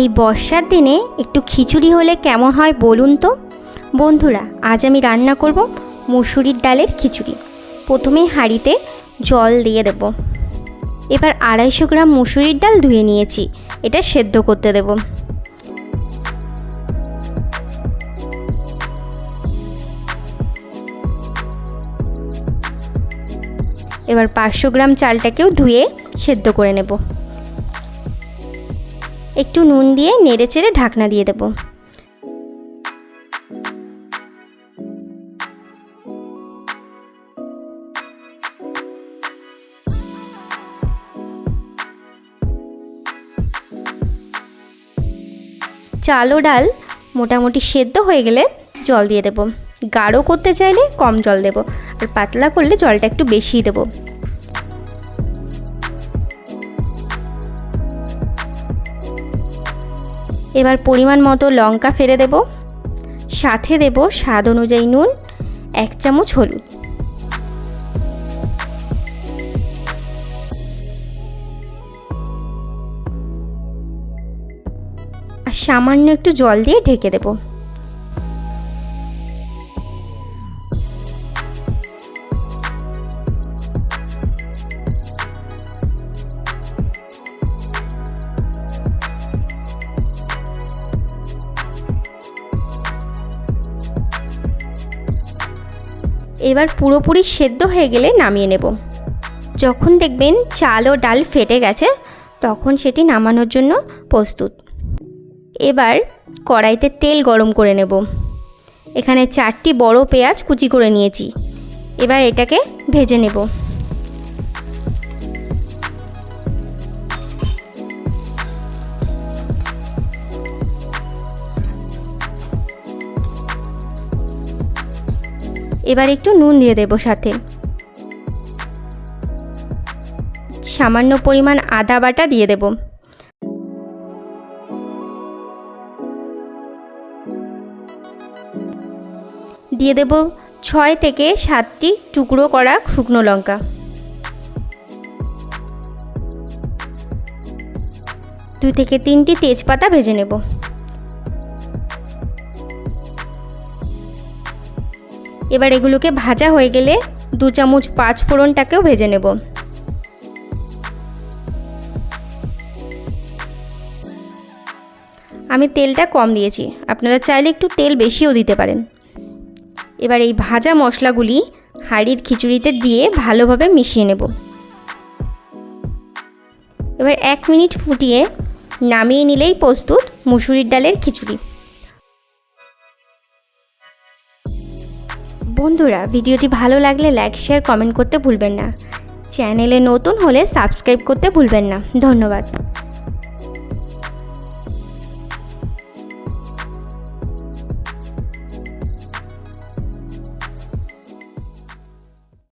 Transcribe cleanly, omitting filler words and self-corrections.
এই বর্ষার দিনে একটু খিচুড়ি হলে কেমন হয় বলুন তো বন্ধুরা। আজ আমি রান্না করব মুসুরির ডালের খিচুড়ি। প্রথমেই হাঁড়িতে জল দিয়ে দেব। এবার 250 গ্রাম মুসুরির ডাল ধুয়ে নিয়েছি, এটা সেদ্ধ করতে দেব। এবার 500 গ্রাম চালটাকেও ধুয়ে সেদ্ধ করে নেব। একটু নুন দিয়ে নেড়েচেড়ে ঢাকনা দিয়ে দেব। চাল ও ডাল মোটামুটি সেদ্ধ হয়ে গেলে জল দিয়ে দেব। গাঢ় করতে চাইলে কম জল দেব, আর পাতলা করলে জলটা একটু বেশিই দেব। এবার পরিমাণ মতো লঙ্কা ফেলে দেব, সাথে দেব স্বাদ অনুযায়ী নুন, 1 চামচ হলুদ। আর সামান্য একটু জল দিয়ে ঢেকে দেব। এবার পুরোপুরি সেদ্ধ হয়ে গেলে নামিয়ে নেব। যখন দেখবেন চাল ও ডাল ফেটে গেছে তখন সেটি নামানোর জন্য প্রস্তুত। এবার কড়াইতে তেল গরম করে নেব। এখানে 4টি বড় পেঁয়াজ কুচি করে নিয়েছি। এবার এটাকে ভেজে নেব। এবার একটু নুন দিয়ে দেব, সাথে সামান্য পরিমাণ আদা বাটা দিয়ে দেব। দিয়ে দেব 6 থেকে 7টি টুকরো করা শুকনো লঙ্কা। দুই থেকে 3টি তেজপাতা ভেজে নেব। এবার এগুলোকে ভাজা হয়ে গেলে 2 চামচ 5 ফোড়নটাকেও ভেজে নেব। আমি তেলটা কম দিয়েছি, আপনারা চাইলে একটু তেল বেশিও দিতে পারেন। এবার এই ভাজা মশলাগুলি হাঁড়ির খিচুড়িতে দিয়ে ভালোভাবে মিশিয়ে নেব। এবার 1 মিনিট ফুটিয়ে নামিয়ে নিলেই প্রস্তুত মুসুরির ডালের খিচুড়ি। বন্ধুরা, ভিডিওটি ভালো লাগলে লাইক, শেয়ার, কমেন্ট করতে ভুলবেন না। চ্যানেলে নতুন হলে সাবস্ক্রাইব করতে ভুলবেন না। ধন্যবাদ।